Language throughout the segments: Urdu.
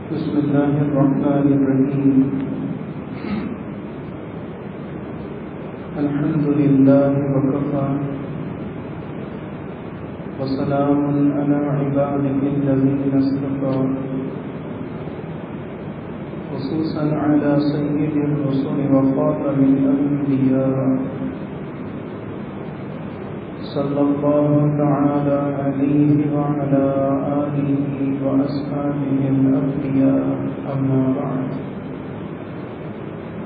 بسم الله الرحمن الرحيم. الحمد لله وكفى وسلام على عباده الذين اصطفى خصوصا على سيد الرسل وخاتم الأنبياء صلى الله تعالى عليه وعلى آله وأصحابه الأبرياء. أما بعد،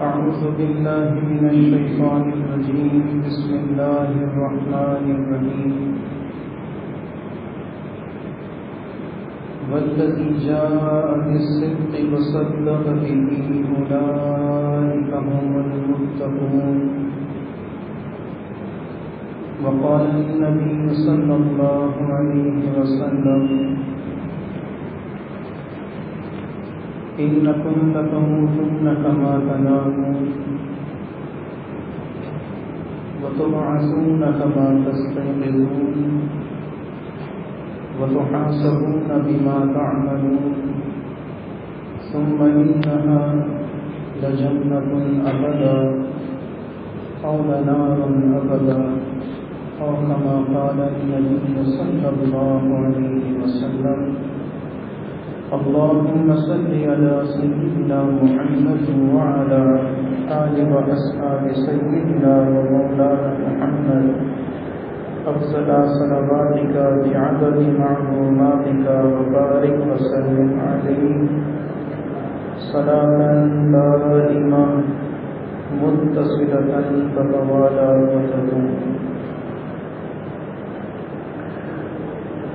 أعوذ بالله من الشيطان الرجيم. بسم الله الرحمن الرحيم. والذي جاء بالصدق وصدق به أولئك هم المتقون. وقال النبي صلى الله عليه وسلم: إنكم لتموتون كما تنامون وتبعثون كما تستيقظون وتحاسبون بما تعملون ثم إنها لجنة أبدا أو لنار أبدا أو كما قال النبي صلى الله عليه وسلم. اللهم صل على سيدنا محمد وعلى آل وأصحاب سيدنا ومولانا محمد أفضل صلواتك بعدد معلوماتك وبارك وسلم عليه صلاة دائمة متصلة تتوالى وتدوم.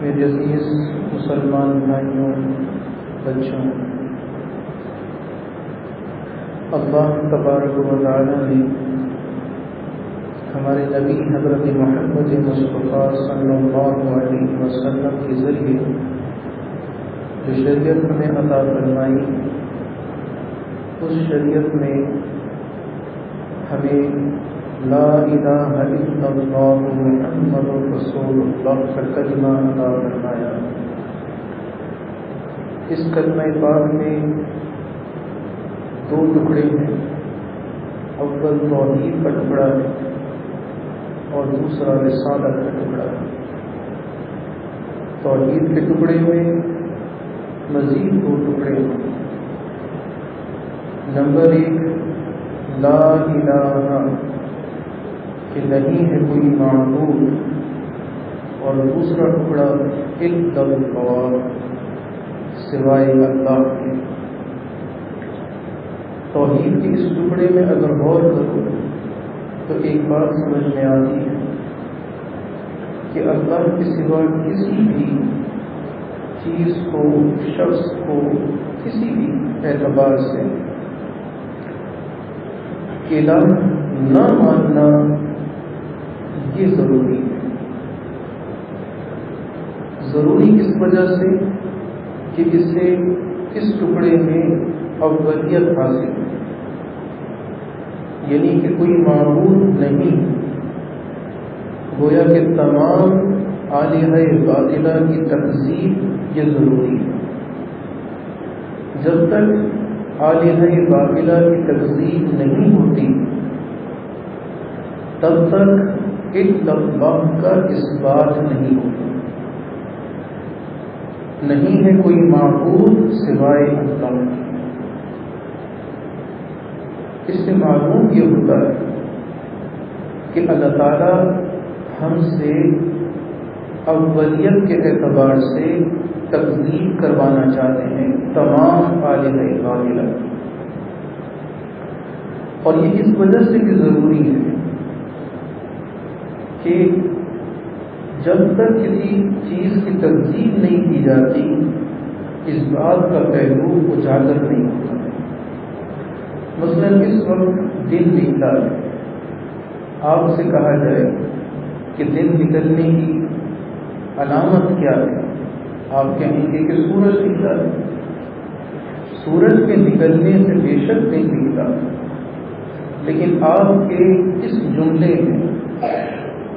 میرے عزیز مسلمان بھائیوں، بچوں، اللہ تبارک و تعالی نے ہمارے نبی حضرت محمد مصطفیٰ صلی اللہ علیہ وسلم کے ذریعے جو شریعت ہمیں عطا فرمائی، اس شریعت میں ہمیں لا الہ الا اللہ محمد رسول اللہ کا کلمہ عطا فرمایا. اس کلمہ پاک میں دو ٹکڑے ہیں. اول توحید کا ٹکڑا ہے اور دوسرا رسالت کا ٹکڑا ہے. توحید کے ٹکڑے میں مزید دو ٹکڑے ہیں. نمبر 1 لا الہ کہ نہیں ہے کوئی معبود، اور دوسرا ٹکڑا الا اللہ سوائے اللہ کے. توحید کے اس ٹکڑے میں اگر غور کرو تو ایک بات سمجھ میں آتی ہے کہ اللہ کے سوا کسی بھی چیز کو، شخص کو، کسی بھی اعتبار سے الہ نہ ماننا یہ ضروری ہے. ضروری اس وجہ سے کہ اس سے اس ٹکڑے میں اولیت حاصل ہے، یعنی کہ کوئی معبود نہیں. گویا کہ تمام آلہہ باطلہ کی تکذیب یہ ضروری ہے. جب تک آلہہ باطلہ کی تکذیب نہیں ہوتی تب تک الا اللہ کا اس بات نہیں ہوتا. نہیں ہے کوئی معبود سوائے اللہ. اس سے معلوم یہ ہوتا ہے کہ اللہ تعالیٰ ہم سے اولیت کے اعتبار سے تکذیب کروانا چاہتے ہیں تمام آلہہ باطلہ، اور یہ اس وجہ سے بھی ضروری ہے کہ جب تک کسی چیز کی تکذیب نہیں کی جاتی اس بات کا پہلو اجاگر نہیں ہوتا. مثلا اس وقت دن نکلا ہے، آپ سے کہا جائے کہ دن نکلنے کی علامت کیا ہے، آپ کہیں گے کہ سورج نکلا ہے. سورج کے نکلنے سے بے شک نہیں نکلا، لیکن آپ کے اس جملے میں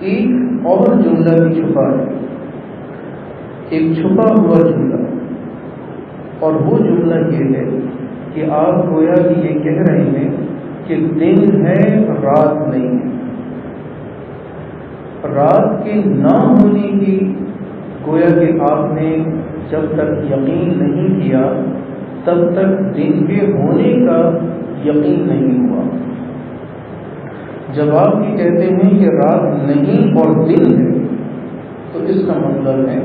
ایک اور جملہ بھی چھپا ہے، ایک چھپا ہوا جملہ. اور وہ جملہ یہ ہے کہ آپ گویا کہ یہ کہہ رہے ہیں کہ دن ہے رات نہیں ہے. رات کے نہ ہونے کی گویا کہ آپ نے جب تک یقین نہیں کیا تب تک دن کے ہونے کا یقین نہیں ہوا. جب آپ یہ کہتے ہیں کہ رات نہیں اور دن ہے تو اس کا مطلب ہے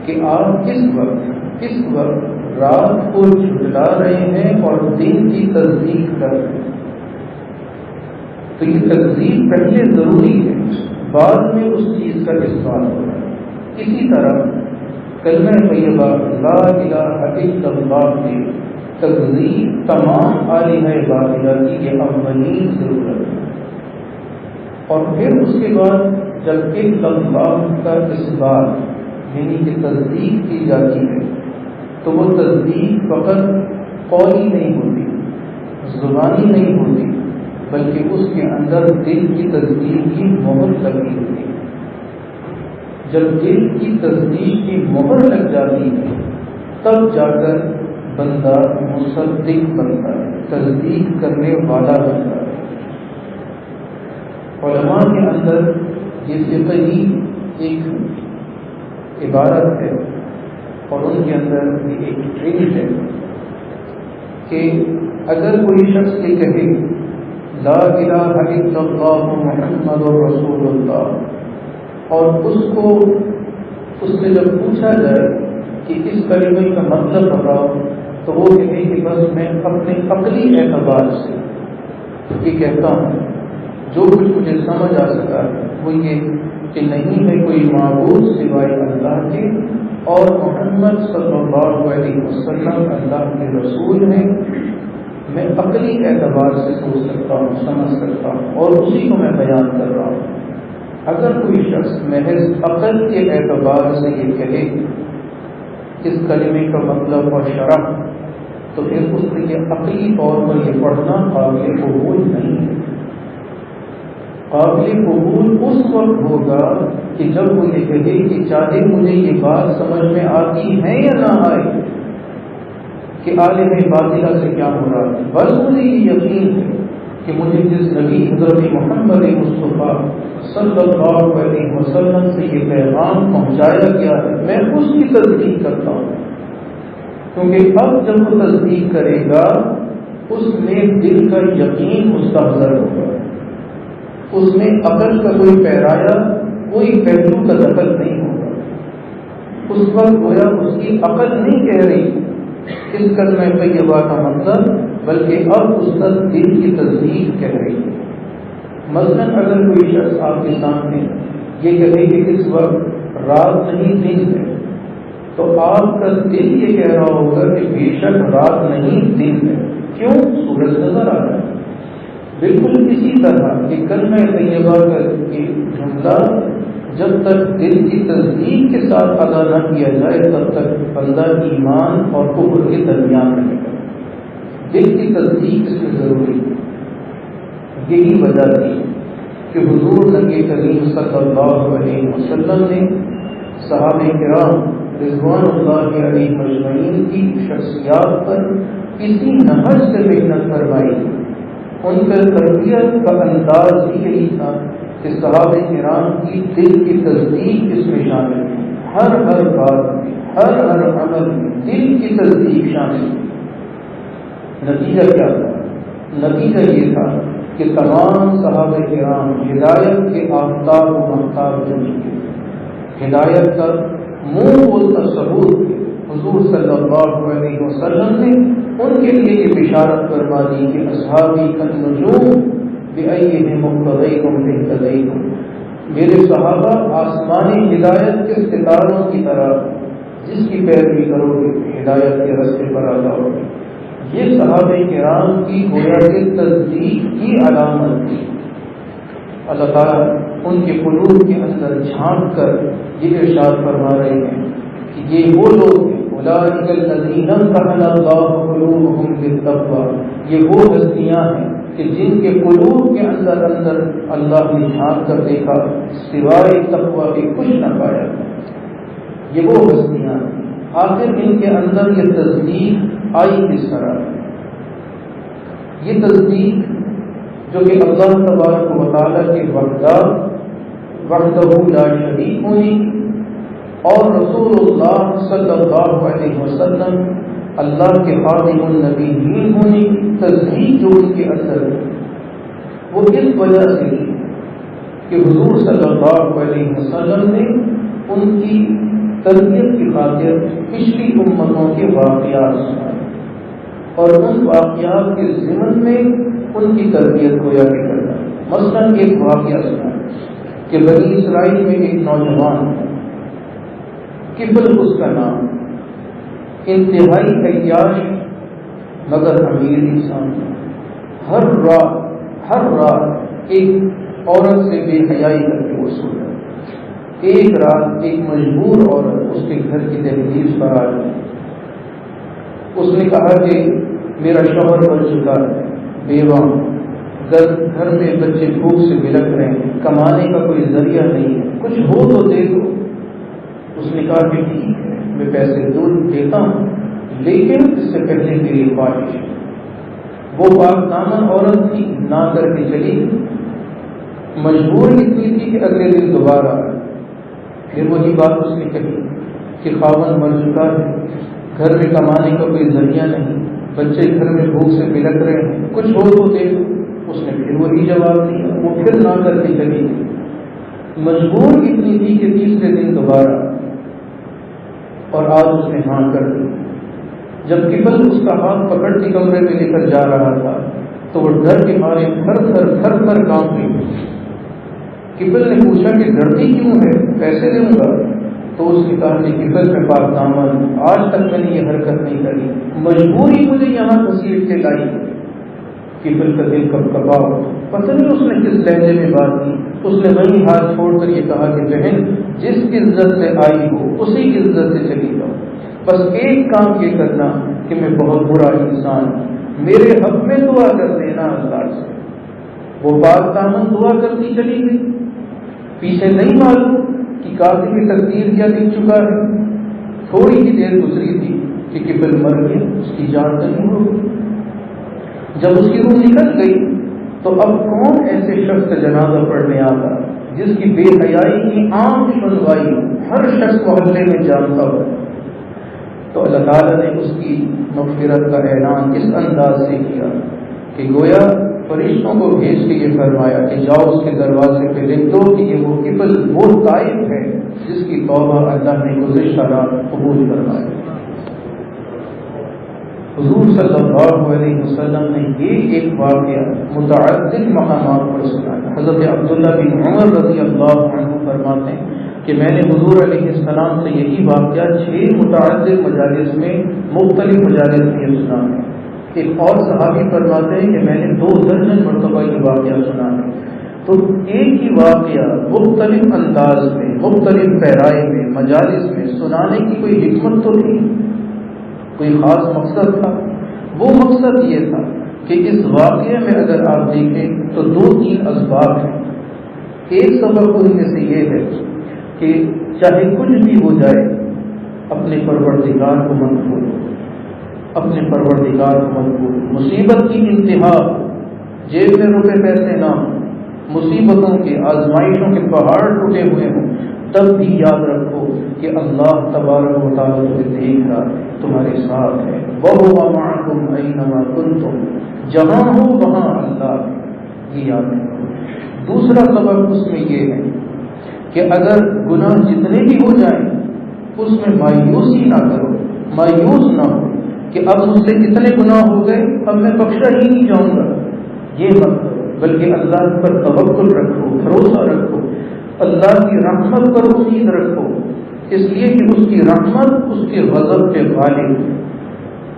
کہ آپ اس وقت رات کو جھٹلا رہے ہیں اور دن کی تصدیق کر رہے ہیں. تو یہ تصدیق پہلے ضروری ہے، بعد میں اس چیز کا اثبات ہو رہا ہے. اسی طرح کلمہ طیبہ لا الہ الا اللہ کی تصدیق تمام آلہہ باطلہ کی یہ اولین ضرورت ہے. اور پھر اس کے بعد جب الا اللہ کا اثبات یعنی کہ تصدیق کی جاتی ہے تو وہ تصدیق فقط قولی نہیں ہوتی، زبانی نہیں ہوتی، بلکہ اس کے اندر دل کی تصدیق کی مہر لگی ہوتی ہے. جب دل کی تصدیق کی مہر لگ جاتی ہے تب جا کر بندہ مصدق بنتا ہے، تصدیق کرنے والا بنتا ہے. علماء کے اندر یہ فقہی ایک عبارت ہے اور ان کے اندر یہ ایک ٹرینڈ ہے کہ اگر کوئی شخص یہ کہے لا الہ الا اللہ محمد رسول اللہ اور اس سے جب پوچھا جائے کہ اس کلمے کا مطلب بتاؤ تو وہ کہے کہ بس میں اپنے عقلی اعتبار سے یہ کہتا ہوں، جو کچھ مجھے سمجھ آ سکا وہ یہ کہ نہیں ہے کوئی معبود سوائے اللہ کے اور محمد صلی اللہ علیہ وسلم اللہ کے رسول ہیں. میں عقلی اعتبار سے سوچ سکتا ہوں، سمجھ سکتا ہوں اور اسی کو میں بیان کر رہا ہوں. اگر کوئی شخص محض عقل کے اعتبار سے یہ کہے اس کلمے کا مطلب اور شرح تو پھر اس کے عقلی طور پر یہ پڑھنا قابل قبول نہیں ہے. قابل قبول اس وقت ہوگا کہ جب وہ یہ کہے کہ چاہے مجھے یہ بات سمجھ میں آتی ہے یا نہ آئے کہ عالم باطلہ سے کیا ہو رہا ہے، بس مجھے یہ یقین ہے کہ مجھے جس نبی حضرت محمد مصطفیٰ صلی اللہ علیہ وسلم سے یہ پیغام پہنچایا گیا ہے میں اس کی تصدیق کرتا ہوں. کیونکہ اب جب وہ تصدیق کرے گا اس میں دل کا یقین مستحضر ہوگا، اس میں عقل کا کوئی پیرایا کوئی پہلو کا دخل نہیں ہوگا. اس وقت گویا اس کی عقل نہیں کہہ رہی اس کلمہ طیبہ کا مطلب، بلکہ اب اس کا دل کی تصدیق کہہ رہی ہے. مثلا اگر کوئی شخص آپ کے سامنے یہ کہے کہ اس وقت رات نہیں دن ہے تو آپ کا دل یہ کہہ رہا ہوگا کہ بے شک رات نہیں دن ہے. کیوں؟ سورج نظر آ رہا ہے. بالکل اسی طرح کہ کلمہ طیبہ کا جملہ جب تک دل کی تصدیق کے ساتھ ادا نہ کیا جائے تب تک بندہ ایمان اور کفر کے درمیان رہے گا. دل کی تصدیق اس میں ضروری ہے. یہی وجہ تھی کہ حضور نبی کریم صلی اللہ علیہ وسلم نے صحابہ کرام رضوان اللہ علیہ مجمعین کی شخصیات پر اسی نہج سے محنت فرمائی. ان کا تربیت کا انداز بھی یہی تھا کہ صحابہ کرام کی دل کی تصدیق اس میں شامل ہے. ہر بات میں ہر عمل میں دل کی تصدیق شامل ہے. نتیجہ کیا تھا؟ نتیجہ یہ تھا کہ تمام صحابہ کرام ہدایت کے آفتاب و مہتاب بن چکے. ہدایت کا منہ بولتا ثبوت حضور صلی اللہ علیہ وسلم نے ان کے لیے یہ بشارت فرما دی کہ اصحابی کالنجوم بأیہم اقتدیتم اہتدیتم. میرے صحابہ آسمانی ہدایت کے ستاروں کی طرح جس کی پیروی کرو گے ہدایت کے راستے پر آ جاؤ گے. یہ صحابہ کرام کی گویا کی تصدیق کی علامت تھی. اللہ تعالیٰ ان کے قلوب کے اندر جھانک کر یہ ارشاد فرما رہے ہیں کہ یہ وہ لوگ ہیں اولئک الذین امتحن اللہ قلوبهم بالتقوی. یہ وہ ہستیاں ہیں کہ جن کے قلوب کے اندر اللہ نے جھانک کر دیکھا سوائے تقوی کے کچھ نہ پایا. یہ وہ ہستیاں ہیں آخر ان کے اندر یہ تصدیق آئی کس طرح؟ یہ تصدیق جو کہ اللہ تبارک و تعالیٰ کے وحدہ لا شریک ہونے اور رسول اللہ صلی اللہ علیہ وسلم اللہ کے خاتم النبیین ہونے کی تصدیق جو ان کے اندر ہے وہ اس وجہ سے کہ حضور صلی اللہ علیہ وسلم نے ان کی تربیت کی خاطر پچھلی امتوں کے واقعات سنائے اور ان واقعات کے ضمن میں ان کی تربیت کو یا کرنا. مثلاً ایک واقعہ سنا کہ بنی اسرائیل میں ایک نوجوان کبل اس کا نام، انتہائی عیاش مگر امیر انسان، ہر رات ایک عورت سے بے حیائی کر کے وصول ہے. ایک رات ایک مجبور عورت اس کے گھر کی دہلیز پر آ گئی. اس نے کہا کہ میرا شوہر مر چکا ہے، بیوہ، گھر میں بچے بھوک سے بلک رہے ہیں، کمانے کا کوئی ذریعہ نہیں ہے، کچھ ہو تو دے دو. اس نے کہا کہ ٹھیک ہے میں پیسے دیتا ہوں، لیکن اس سے پہلے میری خواہش. وہ پاک دامن عورت تھی، نہ کر کے چلی، مجبور اتنی تھی کہ اگلے دن دوبارہ پھر وہی بات اس نے کہی کہ خاوند مر چکا ہے، گھر میں کمانے کا کوئی ذریعہ نہیں، بچے گھر میں بھوک سے بلک رہے ہیں، کچھ ہو تو دے دو. اس نے پھر وہی جواب دیا. وہ پھر نہ کر کے چلی، مجبور اتنی تھی کہ تیسرے دن دوبارہ، اور آج اس نے ہاں کر دی. جب کبل اس کا ہاتھ پکڑ کے کمرے میں لے کر جا رہا تھا تو وہ ڈر کے مارے تھر تھر کانپ گئی. کبل نے پوچھا کہ ڈرتی کیوں ہے، پیسے دوں گا. تو اس نے کہا کہ کبل میں پاک دامن، آج تک میں نے یہ حرکت نہیں کری، مجبوری مجھے یہاں گھسیٹ کے لائی. کبل کا دل کب کبا، پتہ نہیں اس نے کس لہجے میں بات کی. اس نے وہیں ہاتھ چھوڑ کر یہ کہا کہ بہن جس عزت سے آئی ہو اسی عزت سے چلی جاؤ، بس ایک کام یہ کرنا کہ میں بہت برا انسان ہوں، میرے حق میں دعا کر دینا اللہ سے. وہ پاک دامن دعا کرتی چلی گئی، پیچھے نہیں معلوم کہ قاضی کی تقدیر کیا لکھ چکا ہے. تھوڑی ہی دیر گزری تھی کہ کبل مر گیا، اس کی جان نہیں ہو گئی. جب اس کی روح نکل گئی تو اب کون ایسے شخص کا جنازہ پڑھنے آتا جس کی بے حیائی کی عام سنوائی ہر شخص محلے میں جانتا ہو. تو اللہ تعالیٰ نے اس کی مغفرت کا اعلان اس انداز سے کیا کہ گویا فرشتوں کو بھیج کے یہ فرمایا کہ جاؤ اس کے دروازے پہ لکھ دو کہ یہ وہ کبل وہ طائف ہے جس کی توبہ اللہ نے گزشتہ رات قبول فرمایا. حضور صلی اللہ علیہ وسلم نے یہ ایک واقعہ متعدد مقامات پر سنایا. حضرت عبداللہ بن عمر رضی اللہ عنہ فرماتے ہیں کہ میں نے حضور علیہ السلام سے یہی واقعہ 6 متعدد مجالس میں مختلف مجالس میں سنا ہے. ایک اور صحابی فرماتے ہیں کہ میں نے 2 درجن مرتبہ یہ واقعہ سنا ہے. تو ایک ہی واقعہ مختلف انداز میں مختلف پیرائے میں مجالس میں سنانے کی کوئی حکمت تو تھی، کوئی خاص مقصد تھا. وہ مقصد یہ تھا کہ اس واقعے میں اگر آپ دیکھیں تو 2-3 اسباب ہیں. ایک سبب ان میں سے یہ ہے کہ چاہے کچھ بھی ہو جائے اپنے پروردگار کو مت بھولو، اپنے پروردگار کو مت بھولو. مصیبت کی انتہا، جیب میں روپے پیسے نہ ہوں، مصیبتوں کے آزمائشوں کے پہاڑ ٹوٹے ہوئے ہوں، تب بھی یاد رکھو کہ اللہ تبارک و تعالیٰ تمہیں دیکھ رہا ہے، تمہارے ساتھ ہے. وَهُوَ مَعَكُمْ أَيْنَمَا كُنْتُمْ، جہاں ہو وہاں اللہ ہے، یہ یاد رکھو. دوسرا سبب اس میں یہ ہے کہ اگر گناہ جتنے بھی ہو جائیں اس میں مایوسی نہ کرو، مایوس نہ ہو کہ اب مجھ سے اتنے گناہ ہو گئے اب میں بخشا ہی نہیں جاؤں گا، یہ مت کرو، بلکہ اللہ پر توکل رکھو، بھروسہ رکھو، اللہ کی رحمت پر امید رکھو. اس لیے کہ اس کی رحمت اس کے غضب پہ غالب ہے،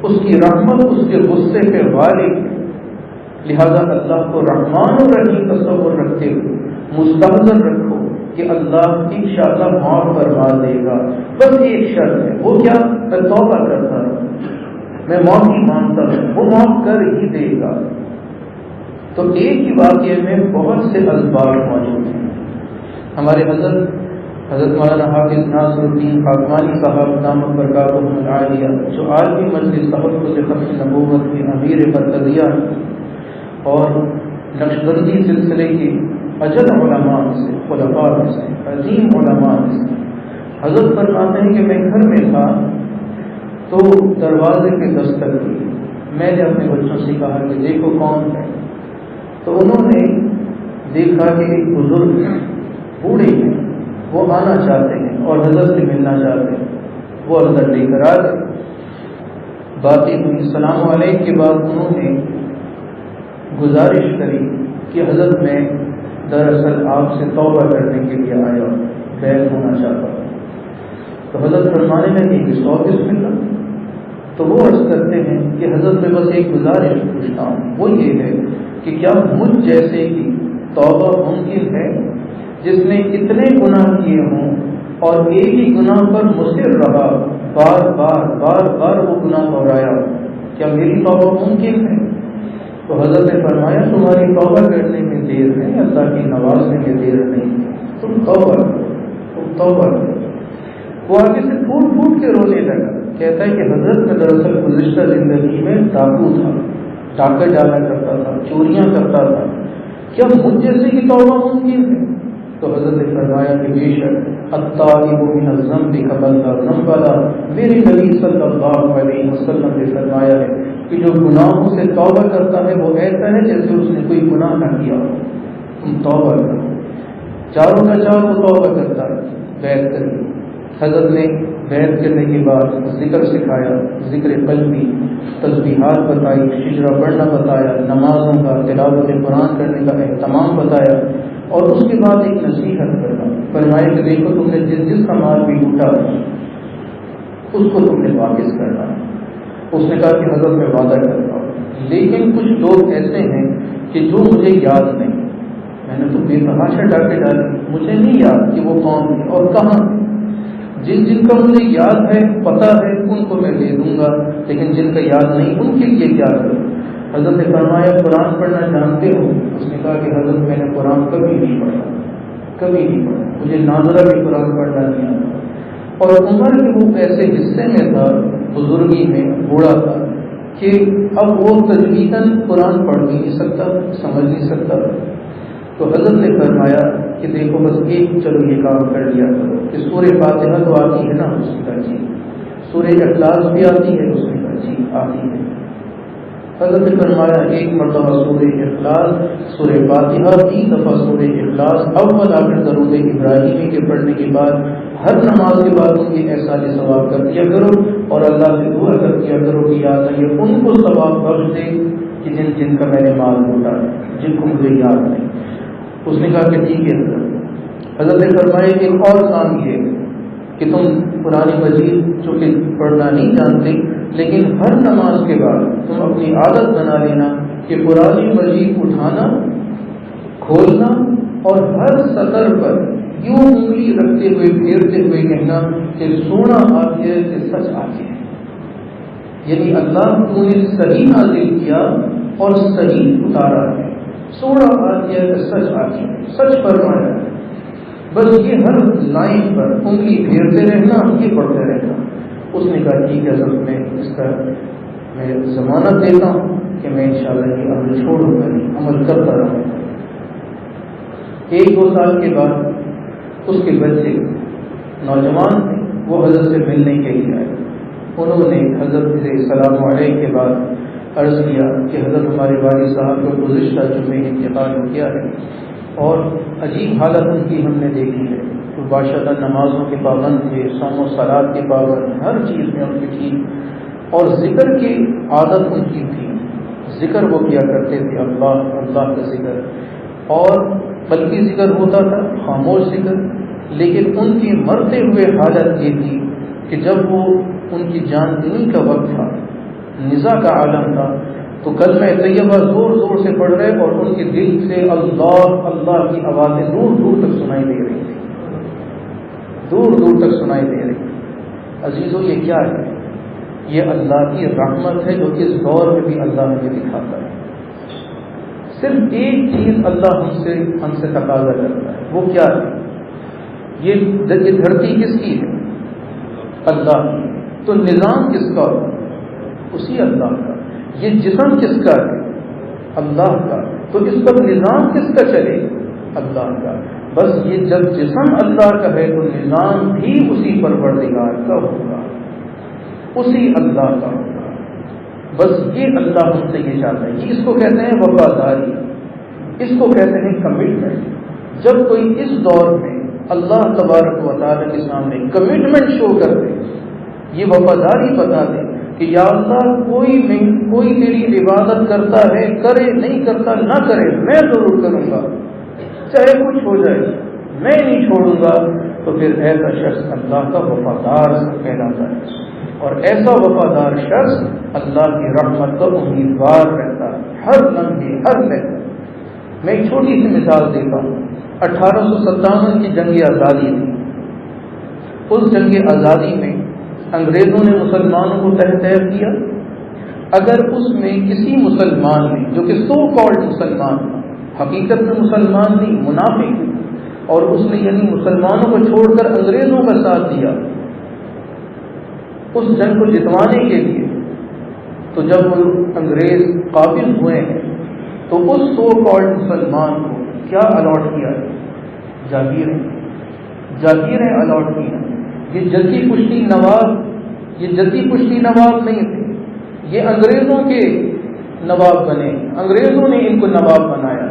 اس کی رحمت اس کے غصے پہ غالب ہے. لہذا اللہ کو رحمان و رحیم تصور رکھتے ہوئے مستحضر رکھو کہ اللہ انشاءاللہ معاف فرما دے گا. بس ایک شرط ہے، وہ کیا؟ میں توبہ کرتا ہوں، میں معافی مانگتا ہوں، وہ معاف کر ہی دے گا. تو ایک ہی واقعے میں بہت سے اسباب موجود ہیں. ہمارے حضرت حضرت مولانا حافظ ناصر الدین خاکوانی صاحب دامت برکاتہم العالیہ، جو عالمی مجلس تحفظ ختم نبوت کے امیر مرکزیہ اور نقشبندی سلسلے کے اجل علماء سے، خلفاء میں سے، عظیم علماء میں سے، حضرت فرماتے ہیں کہ میں گھر میں تھا تو دروازے پہ دستک ہوئی، میں نے اپنے بچوں سے کہا کہ دیکھو کون ہے، تو انہوں نے دیکھا کہ ایک بزرگ بوڑھے ہیں، وہ آنا چاہتے ہیں اور حضرت سے ملنا چاہتے ہیں، وہ اندر لے کر آ گئے، باتیں ہوئی، السلام علیکم کے بعد انہوں نے گزارش کری کہ حضرت میں دراصل آپ سے توبہ کرنے کے لیے آیا، بیعت ہونا چاہتا ہوں۔ تو حضرت فرمانے لگے کہ 100 بسم اللہ۔ تو وہ عرض کرتے ہیں کہ حضرت میں بس ایک گزارش پوچھتا ہوں، وہ یہ ہے کہ کیا مجھ جیسے کی توبہ ممکن ہے جس نے اتنے گناہ کیے ہوں اور ایک ہی گناہ پر مصر رہا، بار بار بار بار وہ گناہ دہرایا، کیا میری توبہ ممکن ہے؟ تو حضرت نے فرمایا تمہاری توبہ کرنے میں دیر ہے، اللہ کی نوازنے میں دیر نہیں، تم توبہ کرو، تم توبہ کرو۔ وہ آگے سے پھوٹ پھوٹ کے رونے لگا، کہتا ہے کہ حضرت میں دراصل گزشتہ زندگی میں ڈاکو تھا، ڈاکہ ڈالا کرتا تھا، چوریاں کرتا تھا، کیا مجھ جیسے کی توبہ ممکن ہے؟ تو حضرت نے فرمایا کہ بے شک التائب من الذنب کمن لا ذنب له، میرے نبی صلی اللہ علیہ وسلم نے فرمایا ہے کہ جو گناہوں سے توبہ کرتا ہے وہ ایسا ہے جیسے اس نے کوئی گناہ نہ کیا ہو۔ تم توبہ کرو، چاروں کا چار وہ توبہ کرتا ہے، بیعت کریے۔ حضرت نے بیعت کرنے کے بعد ذکر سکھایا، ذکر قلبی، تسبیحات بتائی، شجرہ پڑھنا بتایا، نمازوں کا، تلاوت قرآن کرنے کا اہتمام بتایا، اور اس کے بعد ایک نصیحت کرنا، فرمایا کہ دیکھو تم نے جس کا مال بھی لوٹا اس کو تم نے واپس کرنا ہے۔ اس نے کہا کہ حضرت میں وعدہ کرتا ہوں، لیکن کچھ لوگ ایسے ہیں کہ جو مجھے یاد نہیں، میں نے تو بے تحاشا ڈاکے ڈالے، مجھے نہیں یاد کہ وہ کون ہے اور کہاں ہے۔ جن کا مجھے یاد ہے، پتہ ہے، ان کو میں دے دوں گا، لیکن جن کا یاد نہیں ان کے لیے کیا کروں؟ حضرت نے فرمایا قرآن پڑھنا جانتے ہو؟ اس نے کہا کہ حضرت میں نے قرآن کبھی نہیں پڑھا، کبھی نہیں پڑھا، مجھے ناظرہ بھی قرآن پڑھنا نہیں آتا۔ اور عمر کے وہ ایسے حصے میں تھا، بزرگی میں، بوڑھا تھا، کہ اب وہ تجویداً قرآن پڑھ بھی نہیں سکتا، سمجھ نہیں سکتا۔ تو حضرت نے فرمایا کہ دیکھو بس ایک چلو یہ کام کر لیا کرو کہ سورہ فاتحہ تو آتی ہے نا؟ اس نے کہا جی۔ سورہ اخلاص بھی آتی ہے؟ اس نے کہا جی آتی ہے۔ حضرت نے فرمایا ایک مرتبہ سورہ اخلاص، سورہ فاتحہ، 3 دفعہ سورہ اخلاص، اول آخر درود ابراہیمی کے پڑھنے کے بعد ہر نماز کے بعد ان کے احسان ثواب کر دیا کرو، اور اللہ سے دعا کر دیا کرو کہ یا اللہ یہ ان کو ثواب بخش دے کہ جن کا میں نے مال لوٹا ہے، جن کو مجھے یاد نہیں۔ اس نے کہا کہ ٹھیک ہے حضرت۔ حضرت نے فرمایا کہ ایک اور کام یہ کہ تم قرآن مجید چونکہ پڑھنا نہیں جانتے، لیکن ہر نماز کے بعد تم اپنی عادت بنا لینا کہ قرآن مجید اٹھانا، کھولنا، اور ہر سطر پر یوں انگلی رکھتے ہوئے پھیرتے ہوئے کہنا کہ سونا آتی ہے کہ سچ آتی ہے، یعنی اللہ تو نے صحیح نازل کیا اور صحیح اتارا ہے، سونا آتی ہے کہ سچ آتی ہے، سچ فرمایا ہے۔ بس یہ ہر لائن پر انگلی پھیرتے رہنا، یہ پڑھتے رہنا۔ اس نے کہا ٹھیک ہے سب میں اس کا میں ضمانت دیتا ہوں کہ میں انشاءاللہ یہ عمل چھوڑوں گا نہیں، عمل کرتا رہوں گا۔ 1-2 سال کے بعد اس کے بچے نوجوان تھے، وہ حضرت سے ملنے کے لیے آئے۔ انہوں نے حضرت سے السلام علیکم کے بعد عرض کیا کہ حضرت ہمارے والد صاحب کو گزشتہ جمعے انتقال ہو گیا ہے، اور عجیب حالت ان کی ہم نے دیکھی ہے، تو باشدہ نمازوں کے پابند تھے، صوم و صلات کے پابند، ہر چیز میں ان کی تھی، اور ذکر کی عادت ان کی تھی، ذکر وہ کیا کرتے تھے، اللہ اللہ کا ذکر، اور قلبی ذکر ہوتا تھا، خاموش ذکر، لیکن ان کی مرتے ہوئے حالت یہ تھی کہ جب وہ ان کی جان دینی کا وقت تھا، نزاع کا عالم تھا، تو کلمہ طیبہ زور زور سے پڑھ رہے اور ان کے دل سے اللہ اللہ کی آوازیں دور دور تک سنائی دے رہی تھی، دور دور تک سنائی دے رہی۔ عزیزو یہ کیا ہے؟ یہ اللہ کی رحمت ہے جو اس دور میں بھی اللہ ہمیں دکھاتا ہے۔ صرف ایک چیز اللہ ہم سے تقاضا کرتا ہے، وہ کیا ہے؟ یہ دھرتی کس کی ہے؟ اللہ کی. تو نظام کس کا؟ اسی اللہ کا. یہ جسم کس کا ہے؟ اللہ کا. تو اس پر نظام کس کا چلے؟ اللہ کا. بس یہ جب جسم اللہ کا ہے تو نظام بھی اسی پروردگار کا ہوگا، اسی اللہ کا ہوگا. بس یہ اللہ ہم سے یہ چاہتا ہے. یہ اس کو کہتے ہیں وفاداری، اس کو کہتے ہیں کمٹمنٹ. جب کوئی اس دور میں اللہ تبارک و تعالیٰ کے سامنے کمٹمنٹ شو کر دے، یہ وفاداری بتا دے کہ یا اللہ کوئی تیری عبادت کرتا ہے کرے، نہیں کرتا نہ کرے، میں ضرور کروں گا، چاہے کچھ ہو جائے میں نہیں چھوڑوں گا، تو پھر ایسا شخص اللہ کا وفادار کہلاتا ہے. اور ایسا وفادار شخص اللہ کی رحمت کا امیدوار رہتا ہے ہر لمحے ہر لمحے. میں ایک چھوٹی سی مثال دیتا ہوں. 1857 کی جنگ آزادی تھی. اس جنگ آزادی میں انگریزوں نے مسلمانوں کو تحت کیا. اگر اس میں کسی مسلمان نے، جو کہ سو کالڈ مسلمان تھا، حقیقت میں مسلمان نہیں، منافق، اور اس نے یعنی مسلمانوں کو چھوڑ کر انگریزوں کا ساتھ دیا اس جنگ کو جتوانے کے لیے، تو جب وہ انگریز قابض ہوئے ہیں تو اس سو کالڈ مسلمان کو کیا الاٹ کیا ہے؟ جاگیریں الاٹ کی ہیں. یہ جدی پشتی نواب نہیں تھے، یہ انگریزوں کے نواب بنے، انگریزوں نے ان کو نواب بنایا.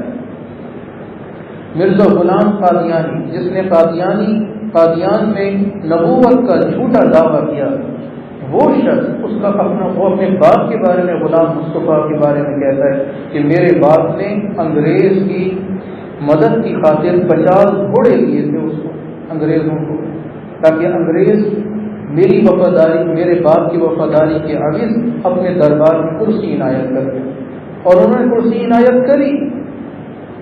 مرزا غلام قادیانی، جس نے قادیان میں نبوت کا جھوٹا دعویٰ کیا، وہ شخص وہ اپنے باپ کے بارے میں، غلام مصطفیٰ کے بارے میں کہتا ہے کہ میرے باپ نے انگریز کی مدد کی خاطر 50 گھوڑے دیے تھے اس کو، انگریزوں کو، تاکہ انگریز میری وفاداری، میرے باپ کی وفاداری کے عوض اپنے دربار میں کرسی عنایت کرے. اور انہوں نے کرسی عنایت کری.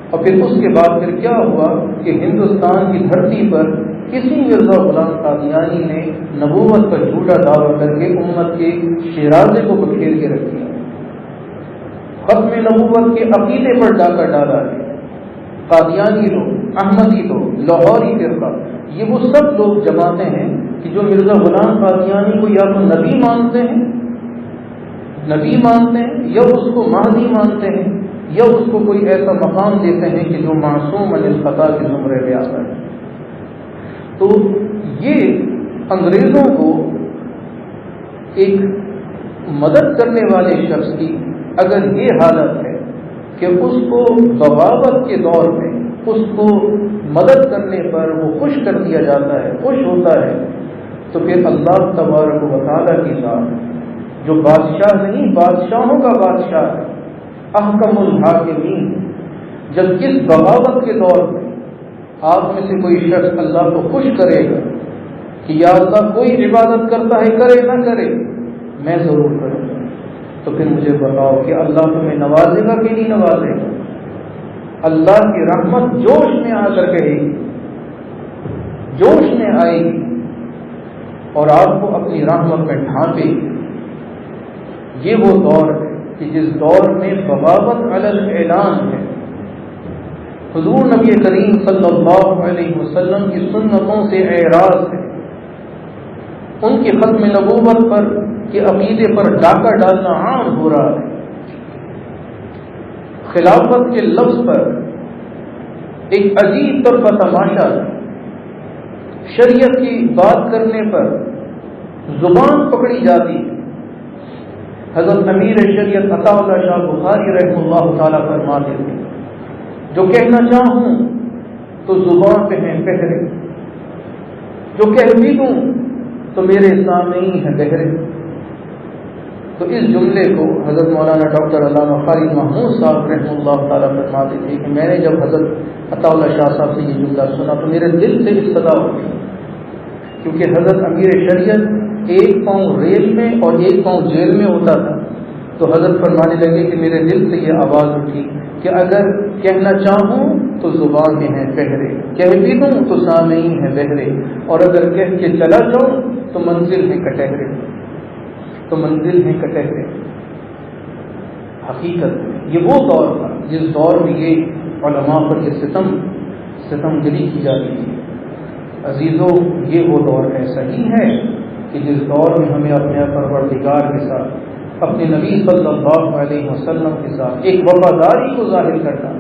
اور پھر اس کے بعد پھر کیا ہوا کہ ہندوستان کی دھرتی پر کسی مرزا غلام قادیانی نے نبوت کا جھوٹا دعویٰ کر کے امت کے شیرازے کو بکھیر کے رکھ دیا. ختم نبوت کے عقیدے پر ڈاکہ ڈالا ہے. قادیانی لوگ، احمدی لوگ، لاہوری فرقہ، یہ وہ سب لوگ جماتے ہیں کہ جو مرزا غلام قادیانی کو یا تو نبی مانتے ہیں یا اس کو مہدی مانتے ہیں، یا اس کو کوئی ایسا مقام دیتے ہیں کہ جو معصوم عن الخطا کے زمرے میں آتا ہے. تو یہ انگریزوں کو ایک مدد کرنے والے شخص کی اگر یہ حالت ہے کہ اس کو بغاوت کے دور میں اس کو مدد کرنے پر وہ خوش کر دیا جاتا ہے، خوش ہوتا ہے، تو پھر اللہ تبارک و تعالیٰ کی ذات جو بادشاہ نہیں، بادشاہوں کا بادشاہ ہے، احکم الحاکمین، جب اس بغاوت کے دور میں آپ میں سے کوئی شخص اللہ کو خوش کرے گا کہ یا اللہ کوئی عبادت کرتا ہے کرے نہ کرے میں ضرور کروں گا، تو پھر مجھے بتاؤ کہ اللہ تمہیں نوازے گا کہ نہیں نوازے گا؟ اللہ کی رحمت جوش میں آ کر کہے گی، جوش میں آئے گی اور آپ کو اپنی رحمت میں ڈھانپے گی. یہ وہ دور ہے کہ جس دور میں بغاوت علی الاعلان ہے. حضور نبی کریم صلی اللہ علیہ وسلم کی سنتوں سے اعراض ہے، ان کی ختم نبوت پر کے عقیدے پر ڈاکہ ڈالنا عام ہو رہا ہے. خلافت کے لفظ پر ایک عجیب طرفہ تماشا ہے. شریعت کی بات کرنے پر زبان پکڑی جاتی ہے. حضرت امیر شریعت عطا اللہ شاہ بخاری رحمہ اللہ تعالیٰ فرماتے تھے جو کہنا چاہوں تو زبان پہ ہیں پہرے، جو کہہ بھی دوں تو میرے سامنے ہی ہے بہرے. تو اس جملے کو حضرت مولانا ڈاکٹر علامہ خالد محمود صاحب رحمہ اللہ تعالیٰ فرماتے تھے کہ میں نے جب حضرت عطا اللہ شاہ صاحب سے یہ جملہ سنا تو میرے دل سے ابتدا ہو گئی، کیونکہ حضرت امیر شریعت ایک پاؤں ریل میں اور ایک پاؤں جیل میں ہوتا تھا. تو حضرت فرمانے لگے کہ میرے دل سے یہ آواز اٹھی کہ اگر کہنا چاہوں تو زبان میں ہیں پہرے، کہہ بھی دوں تو سامعین ہیں بہرے، اور اگر کہہ کے چلا جاؤں تو منزل ہیں کٹہرے، تو منزل ہیں کٹہرے. حقیقت یہ وہ دور تھا جس دور میں یہ علماء پر یہ ستم گری کی جاتی تھی. عزیزوں، یہ وہ دور ایسا ہی ہے کہ جس دور میں ہمیں اپنے پروردگار کے ساتھ، اپنے نبی صلی اللہ علیہ وسلم کے ساتھ ایک وفاداری کو ظاہر کرنا،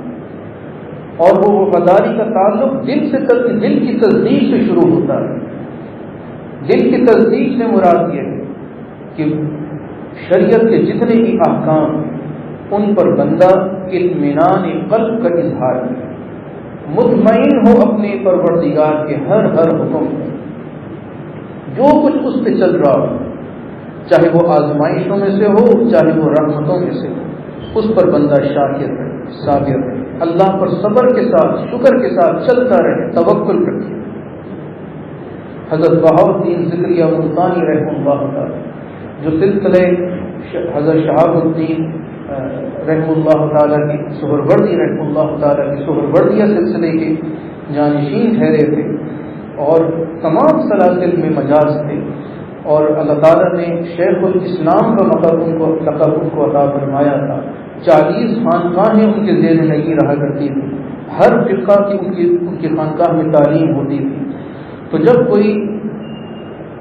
اور وہ وفاداری کا تعلق دل کی تصدیق سے شروع ہوتا ہے۔ دل کی تصدیق سے مراد یہ ہے کہ شریعت کے جتنے بھی احکام ہیں ان پر بندہ اطمینان قلب کا اظہار کرے، مطمئن ہو اپنے پروردگار کے ہر حکم میں، جو کچھ اس پہ چل رہا ہو، چاہے وہ آزمائشوں میں سے ہو چاہے وہ رحمتوں میں سے ہو، اس پر بندہ شاکر ہے، صابر ہے، اللہ پر صبر کے ساتھ شکر کے ساتھ چلتا رہے، توکل رکھے۔ حضرت بہاؤالدین ذکریہ ملتانی رحمہ اللہ تعالی، جو سلسلے حضرت شہاب الدین رحمہ اللہ تعالیٰ کی سہروردی رحمہ اللہ تعالیٰ کی سہروردیہ سلسلے کے جانشین ٹھہرے تھے اور تمام سلاسل میں مجاز تھے، اور اللہ تعالیٰ نے شیخ الاسلام کا لقب ان کو عطا فرمایا تھا۔ 40 خانقاہیں ان کے ذہن لگی رہا کرتی تھی، ہر فرقہ کی ان کی خانقاہ میں تعلیم ہوتی تھی۔ تو جب کوئی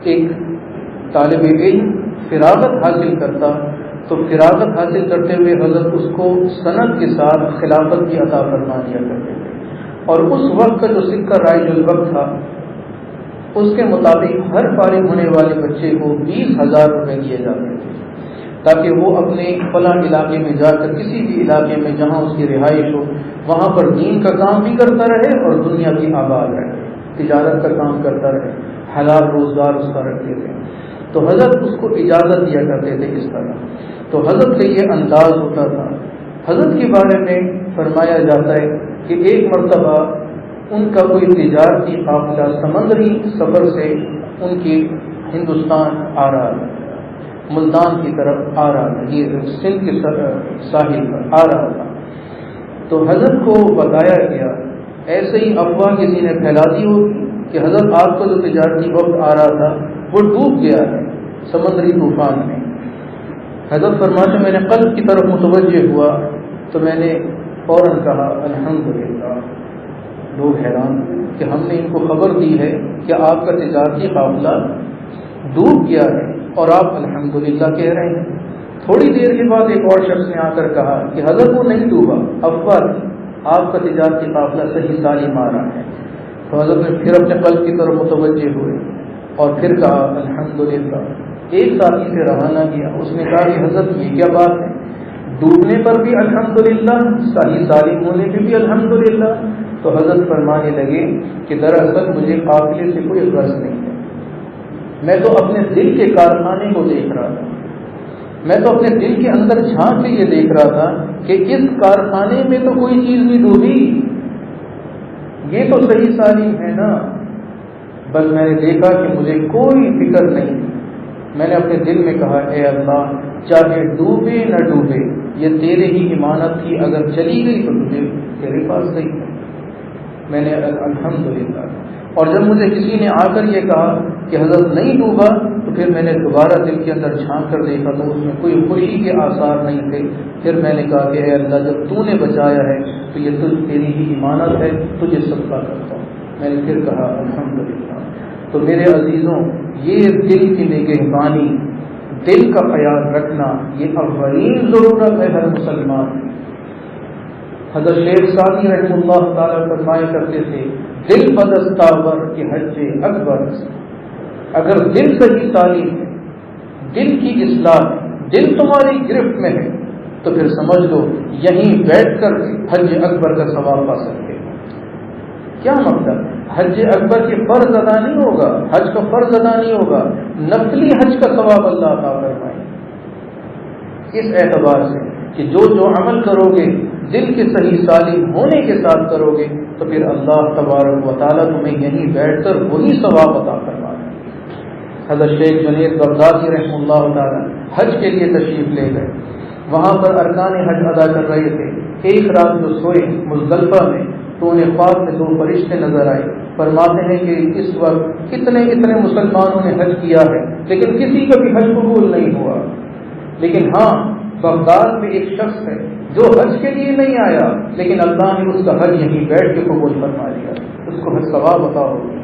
ایک طالب علم فراغت حاصل کرتا تو فراغت حاصل کرتے ہوئے حضرت اس کو سند کے ساتھ خلافت کی عطا فرما دیا کرتے تھے، اور اس وقت کا جو سکہ رائج الوقت تھا اس کے مطابق ہر فارغ ہونے والے بچے کو 20,000 روپے دیے جاتے تھے، تاکہ وہ اپنے فلاں علاقے میں جا کر کسی بھی علاقے میں جہاں اس کی رہائش ہو وہاں پر دین کا کام بھی کرتا رہے اور دنیا بھی آباد رہے، تجارت کا کام کرتا رہے، حلال روزگار اس کا رکھتے تھے۔ تو حضرت اس کو اجازت دیا کرتے تھے اس طرح۔ تو حضرت کا یہ انداز ہوتا تھا۔ حضرت کے بارے میں فرمایا جاتا ہے کہ ایک مرتبہ ان کا کوئی تجارتی قافلہ سمندری سفر سے ان کی ہندوستان آ رہا تھا، ملتان کی طرف آ رہا تھا، یہ سندھ کے ساحل پر آ رہا تھا۔ تو حضرت کو بتایا گیا، ایسے ہی افواہ کسی نے پھیلا دی ہوگی کہ حضرت آپ کا جو تجارتی وقت آ رہا تھا وہ ڈوب گیا ہے سمندری طوفان میں۔ حضرت فرماتے میں نے قلب کی طرف متوجہ ہوا تو میں نے فوراً کہا الحمدللہ۔ لوگ حیران کہ ہم نے ان کو خبر دی ہے کہ آپ کا تجارتی قافلہ ڈوب گیا ہے اور آپ الحمدللہ کہہ رہے ہیں۔ تھوڑی دیر کے بعد ایک اور شخص نے آ کر کہا کہ حضرت وہ نہیں ڈوبا، افواہ تھی، آپ کا تجارتی قافلہ صحیح سالم آ رہا ہے۔ تو حضرت نے پھر اپنے قلب کی طرف متوجہ ہوئے اور پھر کہا الحمدللہ۔ ایک ساتھی سے رہا نہ گیا، اس نے کہا کہ حضرت یہ کیا بات ہے، ڈوبنے پر بھی الحمدللہ، صحیح سالم ہونے پہ بھی الحمدللہ۔ تو حضرت فرمانے لگے کہ دراصل مجھے قافلے سے کوئی غرض نہیں ہے، میں تو اپنے دل کے کارخانے کو دیکھ رہا تھا، میں تو اپنے دل کے اندر جھانک کے یہ دیکھ رہا تھا کہ اس کارخانے میں تو کوئی چیز نہیں ڈوبی، یہ تو صحیح سالم ہے نا۔ بس میں نے دیکھا کہ مجھے کوئی فکر نہیں، میں نے اپنے دل میں کہا اے اللہ چاہے ڈوبے نہ ڈوبے یہ تیرے ہی امانت تھی، اگر چلی گئی تو تجھے تیرے پاس گئی۔ میں نے الحمدللہ۔ اور جب مجھے کسی نے آ کر یہ کہا کہ حضرت نہیں ڈوبا تو پھر میں نے دوبارہ دل کے اندر جھانک کر دیکھا تو اس میں کوئی خوشی کے آثار نہیں تھے۔ پھر میں نے کہا کہ اے اللہ جب تو نے بچایا ہے تو یہ تیری ہی امانت ہے، تجھے صدقہ کرتا ہوں۔ میں نے پھر کہا الحمدللہ۔ تو میرے عزیزوں، یہ دل کی نگہبانی، دل کا خیال رکھنا، یہ اولین ضرورت ہے ہر مسلمان کی۔ حضرت شیخ سعدی رحمہ اللہ تعالیٰ فرمایا کرتے تھے دل بدستاور کہ حج اکبر، اگر دل صحیح سالم ہے، دل کی اصلاح ہے، دل تمہاری گرفت میں ہے تو پھر سمجھ لو یہیں بیٹھ کر حج اکبر کا ثواب پا سکتے ہو۔ کیا مطلب؟ حج اکبر کی فرض ادا نہیں ہوگا، حج کا فرض ادا نہیں ہوگا، نفلی حج کا ثواب اللہ عطا فرمائے۔ اس اعتبار سے کہ جو عمل کرو گے دل کے صحیح سالم ہونے کے ساتھ کرو گے تو پھر اللہ تبارک و تعالیٰ تمہیں یہیں بیٹھ کر وہی ثواب عطا فرمائے۔ حضرت شیخ جنید بغدادی رحمہ اللہ تعالیٰ حج کے لیے تشریف لے گئے، وہاں پر ارکان حج ادا کر رہے تھے۔ ایک رات جو سوئے مزدلفہ میں تو انہیں خواب میں 2 فرشتے نظر آئے، فرماتے ہیں کہ اس وقت اتنے مسلمانوں نے حج کیا ہے لیکن کسی کا بھی حج قبول نہیں ہوا، لیکن ہاں بغداد میں ایک شخص ہے جو حج کے لیے نہیں آیا لیکن اللہ نے اس کا حج یہیں بیٹھ کے قبول فرما لیا، اس کو حج ثواب عطا ہو گیا۔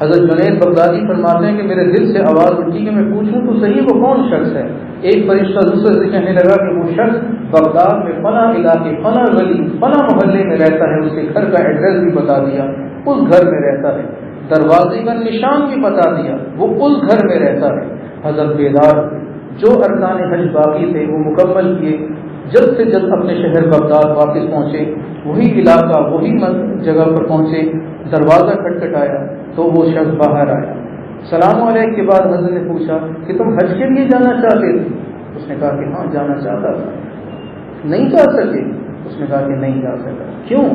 حضرت جنید بغدادی فرماتے ہیں کہ میرے دل سے آواز اٹھی کہ میں پوچھوں تو صحیح وہ کون شخص ہے. ایک فرشتہ دوسرے سے کہنے لگا کہ وہ شخص بغداد میں فلاں علاقے فلاں گلی فلاں محلے میں رہتا ہے. اس کے گھر کا ایڈریس بھی بتا دیا, اس گھر میں رہتا ہے. دروازے کا نشان بھی بتا دیا, وہ اس گھر میں رہتا ہے. حضرت بیدار جو ارکان حج باقی تھے وہ مکمل کیے, جلد سے جلد اپنے شہر بغداد واپس پہنچے. وہی علاقہ وہی جگہ پر پہنچے, دروازہ کھٹکھٹایا تو وہ شخص باہر آیا. سلام علیکم کے بعد حضرت نے پوچھا کہ تم حج کے لیے جانا چاہتے تھے؟ اس نے کہا کہ ہاں جانا چاہتا تھا. نہیں جا سکے؟ اس نے کہا کہ نہیں جا سکا. کیوں؟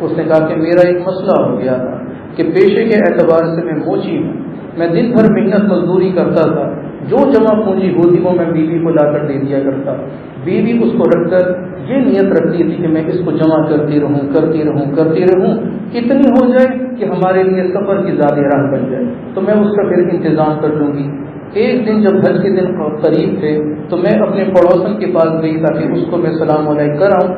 اس نے کہا کہ میرا ایک مسئلہ ہو گیا تھا کہ پیشے کے اعتبار سے میں موچی ہوں, میں دن بھر محنت مزدوری کرتا تھا, جو جمع پونجی ہوتی وہ میں بیوی کو لا کر دے دیا کرتا. بیوی اس کو رکھ کر یہ نیت رکھتی تھی کہ میں اس کو جمع کرتی رہوں اتنی ہو جائے کہ ہمارے لیے سفر کی زیادہ راہ بن جائے تو میں اس کا پھر انتظام کر لوں گی. ایک دن جب حج کے دن قریب تھے تو میں اپنے پڑوسن کے پاس گئی تاکہ اس کو میں سلام علیکم کراؤں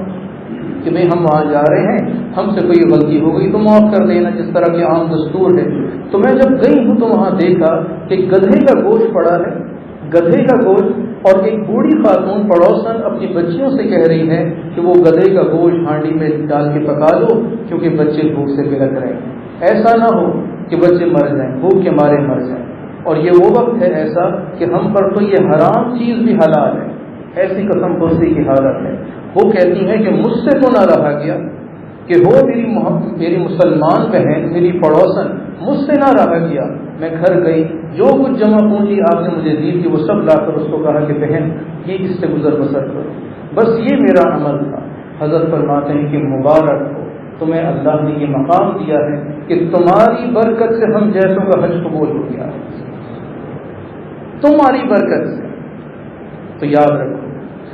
کہ بھائی ہم وہاں جا رہے ہیں, ہم سے کوئی غلطی ہو گئی تو معاف کر دینا, جس طرح کے عام دستور ہے. تو میں جب گئی ہوں تو وہاں دیکھا کہ گدھے کا گوشت پڑا ہے, گدھے کا گوشت, اور ایک بوڑھی خاتون پڑوسن اپنی بچیوں سے کہہ رہی ہے کہ وہ گدھے کا گوشت ہانڈی میں ڈال کے پکا لو کیونکہ بچے بھوک سے بلک رہے ہیں. ایسا نہ ہو کہ بچے مر جائیں, بھوک کے مارے مر جائیں. اور یہ وہ وقت ہے ایسا کہ ہم پر تو یہ حرام چیز بھی حلال ہے, ایسی قسم پرسی کی حالت ہے. وہ کہتی ہیں کہ مجھ سے تو نہ رہا گیا کہ وہ میری مسلمان بہن میری پڑوسن مجھ سے نہ رہا گیا. میں گھر گئی, جو کچھ جمع پونجی آپ نے مجھے دی تھی وہ سب لا کر اس کو کہا کہ بہن یہ اس سے گزر بسر کرو. بس یہ میرا عمل تھا. حضرت فرماتے ہیں کہ مبارک ہو تمہیں, اللہ نے یہ مقام دیا ہے کہ تمہاری برکت سے ہم جیسوں کا حج قبول ہو گیا, تمہاری برکت سے. تو یاد رکھو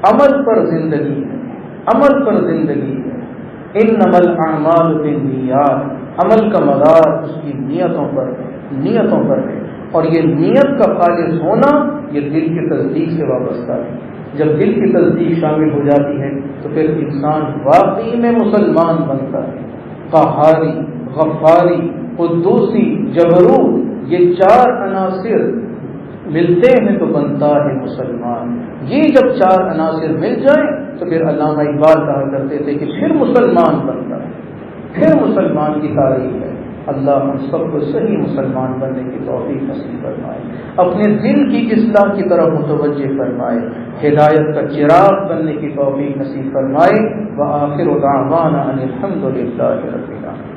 عمل پر زندگی ہے, عمل پر زندگی ہے. انما الاعمال بالنیات, عمل کا مدار اس کی نیتوں پر ہے, نیتوں پر ہے. اور یہ نیت کا خالص ہونا یہ دل کی تصدیق سے وابستہ ہے. جب دل کی تصدیق شامل ہو جاتی ہے تو پھر انسان واقعی میں مسلمان بنتا ہے. قہاری, غفاری, قدوسی, جبروت, یہ چار عناصر ملتے ہیں تو بنتا ہے مسلمان. یہ جب چار عناصر مل جائیں تو پھر علامہ اقبال کہا کرتے تھے کہ پھر مسلمان بنتا ہے, پھر مسلمان کی تاریخ ہے. اللہ ہم سب کو صحیح مسلمان بننے کی توفیق نصیب فرمائے, اپنے دل کی اصلاح کی طرف متوجہ فرمائے, ہدایت کا چراغ بننے کی توفیق نصیب فرمائے. وآخر دعوانا ان الحمد للہ رب العالمین.